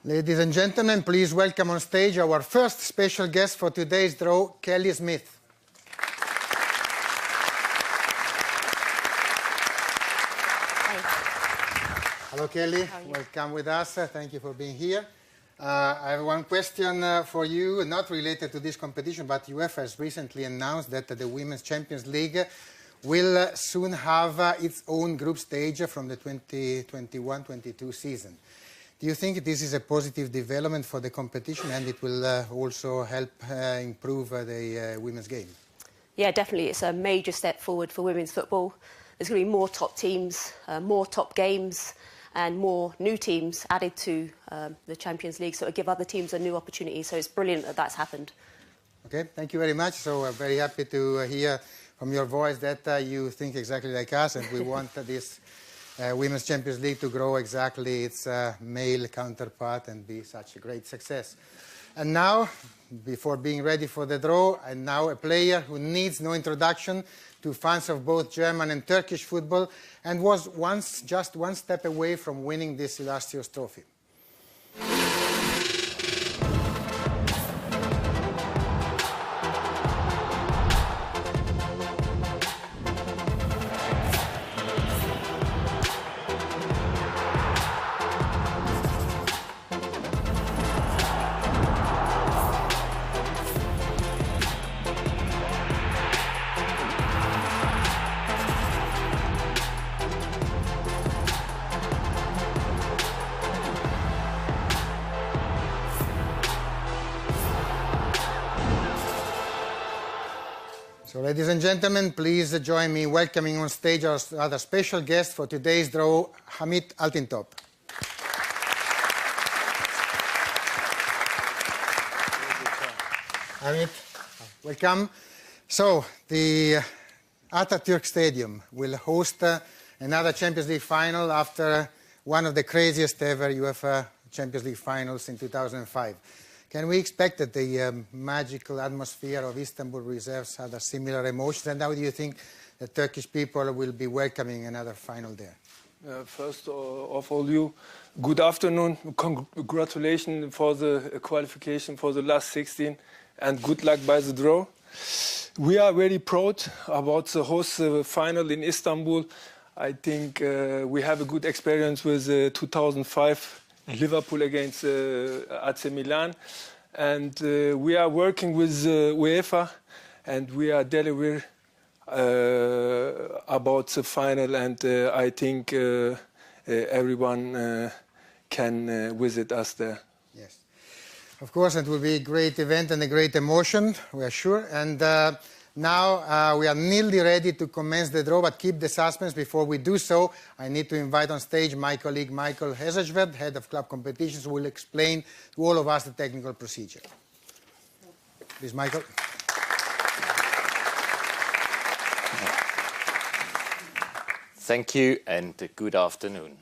Ladies and gentlemen, please welcome on stage our first special guest for today's draw, Kelly Smith. Hello, Kelly. Welcome with us. Thank you for being here. I have one question for you, not related to this competition, but UEFA has recently announced that the Women's Champions League will soon have its own group stage from the 2021-22 season. Do you think this is a positive development for the competition and it will also help improve the women's game? Yeah, definitely. It's a major step forward for women's football. There's going to be more top teams, more top games and more new teams added to the Champions League, so it'll give other teams a new opportunity. So it's brilliant that that's happened. Okay, thank you very much. So I'm very happy to hear from your voice that you think exactly like us and we want this Women's Champions League to grow exactly its male counterpart and be such a great success. And now, before being ready for the draw, and now a player who needs no introduction to fans of both German and Turkish football and was once just one step away from winning this illustrious trophy. So, ladies and gentlemen, please join me in welcoming on stage our other special guest for today's draw, Hamid Altintop. Hamid, welcome. So, the Atatürk Stadium will host another Champions League final after one of the craziest ever UEFA Champions League finals in 2005. Can we expect that the magical atmosphere of Istanbul reserves other similar emotions? And how do you think the Turkish people will be welcoming another final there? First of all, good afternoon. Congratulations for the qualification for the last 16 and good luck by the draw. We are very proud about the host final in Istanbul. I think we have a good experience with 2005 Liverpool against AC Milan, and we are working with UEFA, and we are delivering about the final, and I think everyone can visit us there. Yes, of course, it will be a great event and a great emotion, we are sure. And now we are nearly ready to commence the draw, but keep the suspense. Before we do so, I need to invite on stage my colleague Michael Hezeshved, head of club competitions, who will explain to all of us the technical procedure. Please, Michael. Thank you and good afternoon.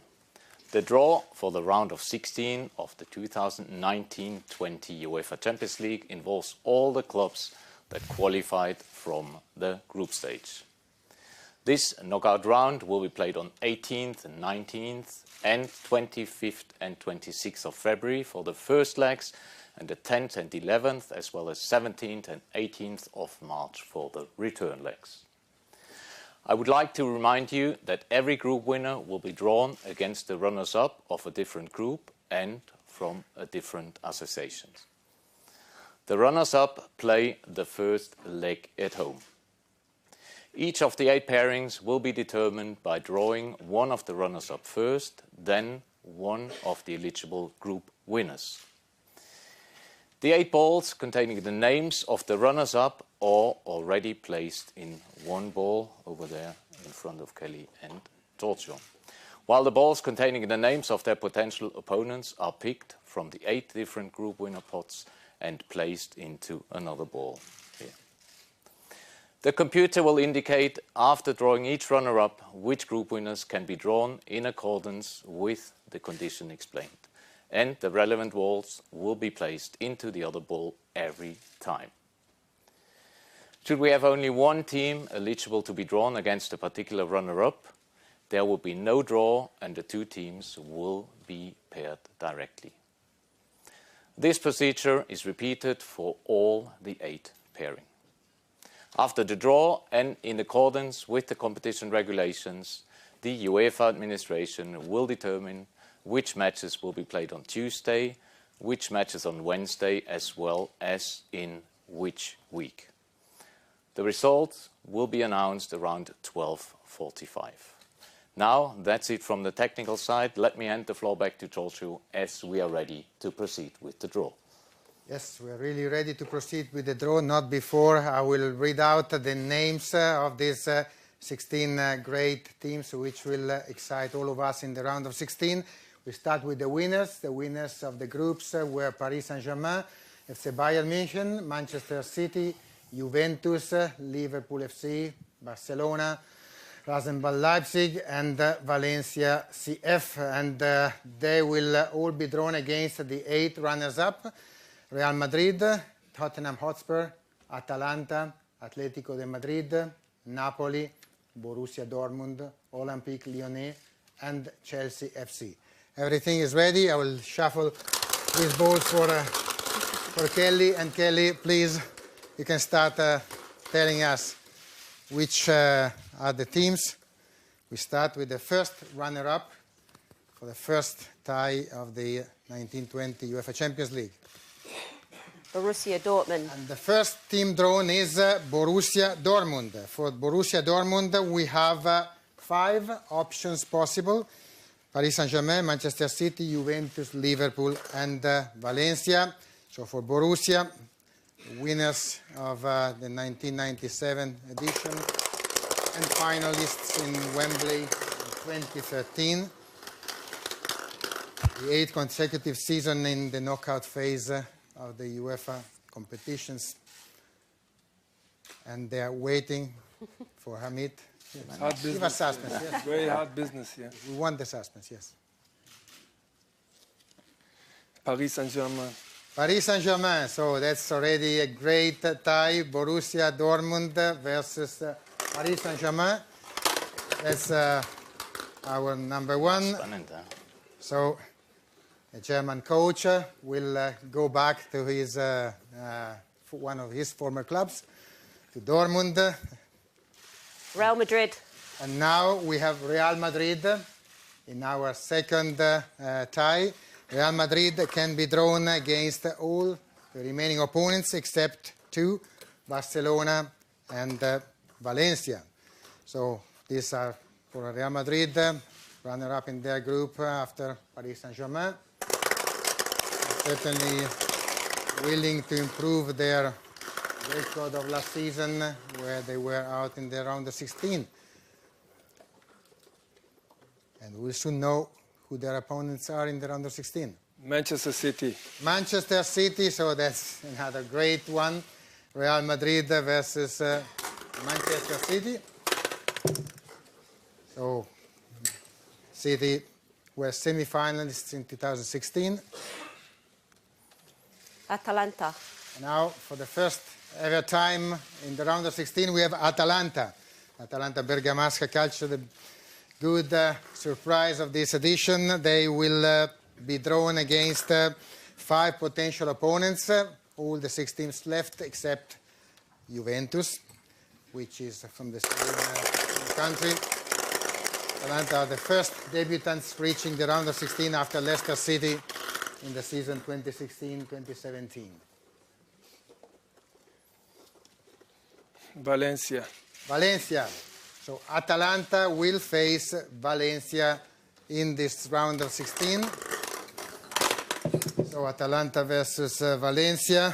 The draw for the round of 16 of the 2019-20 UEFA Champions League involves all the clubs that qualified from the group stage. This knockout round will be played on 18th and 19th and 25th and 26th of February for the first legs, and the 10th and 11th, as well as 17th and 18th of March for the return legs. I would like to remind you that every group winner will be drawn against the runners-up of a different group and from a different association. The runners-up play the first leg at home. Each of the 8 pairings will be determined by drawing one of the runners-up first, then one of the eligible group winners. The 8 balls containing the names of the runners-up are already placed in one ball over there in front of Kelly and Torsion, while the balls containing the names of their potential opponents are picked from the 8 different group winner pots and placed into another ball here. The computer will indicate, after drawing each runner-up, which group winners can be drawn in accordance with the condition explained. And the relevant balls will be placed into the other ball every time. Should we have only one team eligible to be drawn against a particular runner-up, there will be no draw and the 2 teams will be paired directly. This procedure is repeated for all the 8 pairing. After the draw and in accordance with the competition regulations, the UEFA administration will determine which matches will be played on Tuesday, which matches on Wednesday, as well as in which week. The results will be announced around 12:45. Now, that's it from the technical side. Let me hand the floor back to Giorgio as we are ready to proceed with the draw. Yes, we're really ready to proceed with the draw. Not before I will read out the names of these 16 great teams which will excite all of us in the round of 16. We start with the winners. The winners of the groups were Paris St Germain, FC Bayern Munich, Manchester City, Juventus, Liverpool FC, Barcelona, RB Leipzig and Valencia CF. And they will all be drawn against the 8 runners-up: Real Madrid, Tottenham Hotspur, Atalanta, Atletico de Madrid, Napoli, Borussia Dortmund, Olympique Lyonnais and Chelsea FC. Everything is ready. I will shuffle these balls for Kelly. And Kelly, please, you can start telling us which are the teams. We start with the first runner-up for the first tie of the 1920 UEFA Champions League. Borussia Dortmund. And the first team drawn is Borussia Dortmund. For Borussia Dortmund, we have 5 options possible: Paris St Germain, Manchester City, Juventus, Liverpool and Valencia. So for Borussia, winners of the 1997 edition and finalists in Wembley in 2013. The 8th consecutive season in the knockout phase of the UEFA competitions. And they are waiting for Hamid. It's hard business. Give us suspense, yes. Very hard business, yeah. We want the suspense, yes. Paris St Germain. Paris St Germain, so that's already a great tie. Borussia Dortmund versus Paris St Germain. That's our number 1. So the German coach will go back to his one of his former clubs, to Dortmund. Real Madrid. And now we have Real Madrid in our second tie. Real Madrid can be drawn against all the remaining opponents except 2, Barcelona and Valencia. So these are for Real Madrid, runner-up in their group after Paris St Germain. Certainly willing to improve their record of last season, where they were out in the round of 16. And we'll soon know who their opponents are in the round of 16. Manchester City. Manchester City, so that's another great one. Real Madrid versus Manchester City. So City were semi-finalists in 2016. Atalanta. Now, for the first ever time in the round of 16, we have Atalanta. Atalanta Bergamasca Calcio, the good surprise of this edition. They will be drawn against 5 potential opponents, all the 6 teams left except Juventus, which is from the same country. Atalanta are the first debutants reaching the round of 16 after Leicester City in the season 2016-2017. Valencia. Valencia. So Atalanta will face Valencia in this round of 16. So Atalanta versus Valencia.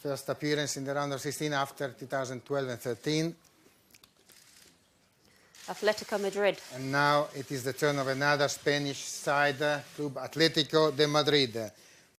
First appearance in the round of 16 after 2012 and 13. Atletico Madrid. And now it is the turn of another Spanish side, Club Atletico de Madrid.